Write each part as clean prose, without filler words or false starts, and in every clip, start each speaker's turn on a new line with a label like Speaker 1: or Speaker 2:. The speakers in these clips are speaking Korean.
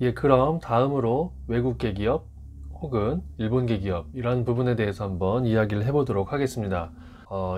Speaker 1: 예, 그럼 다음으로 외국계 기업 혹은 일본계 기업 이런 부분에 대해서 한번 이야기를 해보도록 하겠습니다.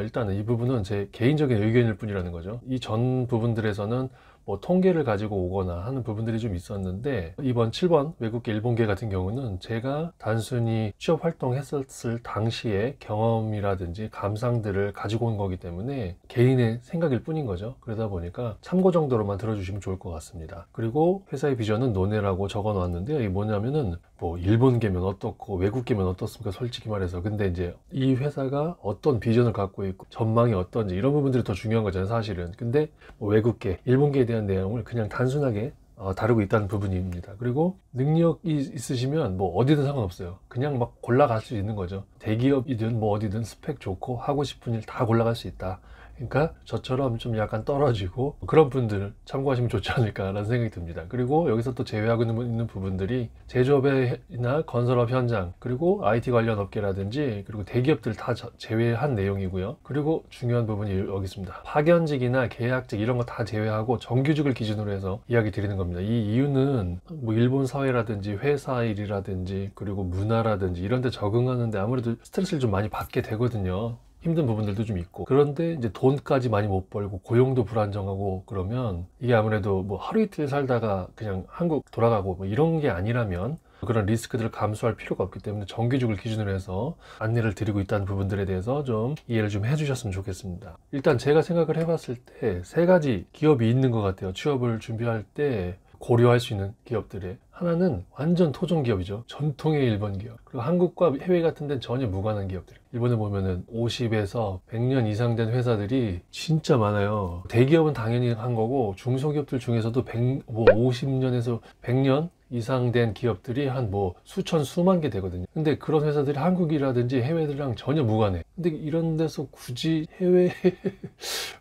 Speaker 1: 일단은 이 부분은 제 개인적인 의견일 뿐이라는 거죠. 이 전 부분들에서는 뭐 통계를 가지고 오거나 하는 부분들이 좀 있었는데, 이번 7번 외국계 일본계 같은 경우는 제가 단순히 취업 활동했었을 당시의 경험이라든지 감상들을 가지고 온 거기 때문에 개인의 생각일 뿐인 거죠. 그러다 보니까 참고 정도로만 들어주시면 좋을 것 같습니다. 그리고 회사의 비전은 논외라고 적어 놨는데요. 이게 뭐냐면은 뭐 일본계면 어떻고 외국계면 어떻습니까, 솔직히 말해서. 근데 이제 이 회사가 어떤 비전을 갖고 있고 전망이 어떤지 이런 부분들이 더 중요한 거잖아요, 사실은. 근데 뭐 외국계, 일본계에 대한 내용을 그냥 단순하게 다루고 있다는 부분입니다. 그리고 능력이 있으시면 뭐 어디든 상관없어요. 그냥 막 골라갈 수 있는 거죠. 대기업이든 뭐 어디든 스펙 좋고 하고 싶은 일 다 골라갈 수 있다. 그러니까 저처럼 좀 약간 떨어지고 그런 분들 참고하시면 좋지 않을까라는 생각이 듭니다. 그리고 여기서 또 제외하고 있는 부분들이 제조업이나 건설업 현장, 그리고 IT 관련 업계라든지, 그리고 대기업들 다 제외한 내용이고요. 그리고 중요한 부분이 여기 있습니다. 파견직이나 계약직 이런 거 다 제외하고 정규직을 기준으로 해서 이야기 드리는 겁니다. 이 이유는 뭐 일본 사회라든지 회사 일이라든지 그리고 문화라든지 이런 데 적응하는데 아무래도 스트레스를 좀 많이 받게 되거든요. 힘든 부분들도 좀 있고, 그런데 이제 돈까지 많이 못 벌고 고용도 불안정하고 그러면 이게 아무래도 뭐 하루 이틀 살다가 그냥 한국 돌아가고 뭐 이런 게 아니라면 그런 리스크들을 감수할 필요가 없기 때문에 정규직을 기준으로 해서 안내를 드리고 있다는 부분들에 대해서 좀 이해를 좀 해주셨으면 좋겠습니다. 일단 제가 생각을 해봤을 때 세 가지 기업이 있는 것 같아요. 취업을 준비할 때 고려할 수 있는 기업들에 하나는 완전 토종 기업이죠. 전통의 일본 기업. 그리고 한국과 해외 같은 데는 전혀 무관한 기업들. 일본에 보면은 50에서 100년 이상 된 회사들이 진짜 많아요. 대기업은 당연히 한 거고 중소기업들 중에서도 50년에서 100년 이상 된 기업들이 한 뭐 수천 수만 개 되거든요. 근데 그런 회사들이 한국이라든지 해외들이랑 전혀 무관해. 근데 이런 데서 굳이 해외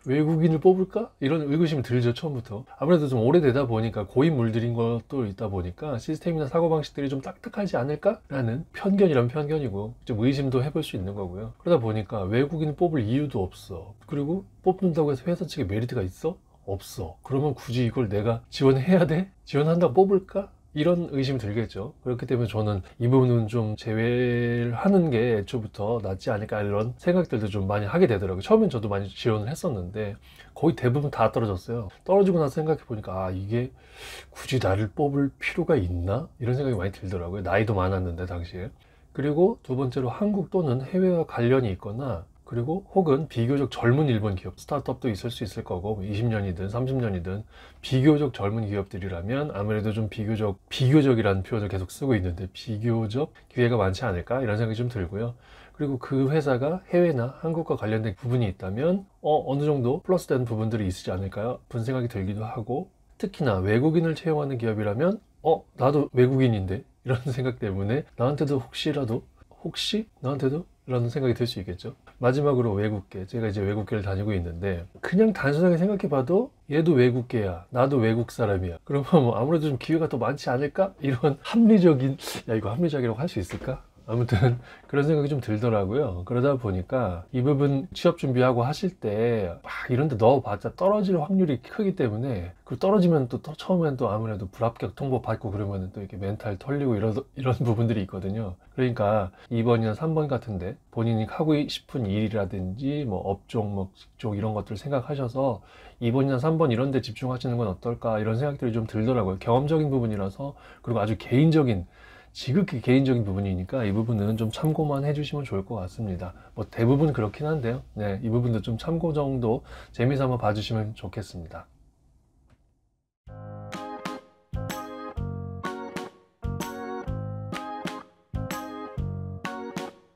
Speaker 1: 외국인을 뽑을까? 이런 의구심이 들죠, 처음부터. 아무래도 좀 오래되다 보니까 고인 물들인 것도 있다 보니까 시스템이나 사고방식들이 좀 딱딱하지 않을까? 라는 편견이란 편견이고, 좀 의심도 해볼 수 있는 거고요. 그러다 보니까 외국인을 뽑을 이유도 없어. 그리고 뽑는다고 해서 회사 측에 메리트가 있어? 없어. 그러면 굳이 이걸 내가 지원해야 돼? 지원한다고 뽑을까? 이런 의심이 들겠죠. 그렇기 때문에 저는 이 부분은 좀 제외를 하는 게 애초부터 낫지 않을까, 이런 생각들도 좀 많이 하게 되더라고요. 처음엔 저도 많이 지원을 했었는데 거의 대부분 다 떨어졌어요. 떨어지고 나서 생각해 보니까 이게 굳이 나를 뽑을 필요가 있나? 이런 생각이 많이 들더라고요. 나이도 많았는데 당시에. 그리고 두 번째로 한국 또는 해외와 관련이 있거나, 그리고 혹은 비교적 젊은 일본 기업, 스타트업도 있을 수 있을 거고 20년이든 30년이든 비교적 젊은 기업들이라면 아무래도 좀 비교적이라는 표현을 계속 쓰고 있는데 비교적 기회가 많지 않을까, 이런 생각이 좀 들고요. 그리고 그 회사가 해외나 한국과 관련된 부분이 있다면 어느 정도 플러스 되는 부분들이 있지 않을까요? 그런 생각이 들기도 하고, 특히나 외국인을 채용하는 기업이라면 나도 외국인인데, 이런 생각 때문에 나한테도 혹시 나한테도 라는 생각이 들 수 있겠죠. 마지막으로 외국계, 제가 이제 외국계를 다니고 있는데 그냥 단순하게 생각해 봐도 얘도 외국계야, 나도 외국 사람이야, 그러면 뭐 아무래도 좀 기회가 더 많지 않을까, 이런 합리적인, 이거 합리적이라고 할 수 있을까, 아무튼 그런 생각이 좀 들더라고요. 그러다 보니까 이 부분 취업 준비하고 하실 때 막 이런 데 넣어봤자 떨어질 확률이 크기 때문에, 그 떨어지면 또 처음엔 또 아무래도 불합격 통보 받고 그러면 또 이렇게 멘탈 털리고 이런 부분들이 있거든요. 그러니까 2번이나 3번 같은데 본인이 하고 싶은 일이라든지 뭐 업종, 뭐 직종 이런 것들을 생각하셔서 2번이나 3번 이런 데 집중하시는 건 어떨까, 이런 생각들이 좀 들더라고요. 경험적인 부분이라서, 그리고 아주 지극히 개인적인 부분이니까 이 부분은 좀 참고만 해주시면 좋을 것 같습니다. 뭐 대부분 그렇긴 한데요. 네, 이 부분도 좀 참고 정도 재미삼아 봐주시면 좋겠습니다.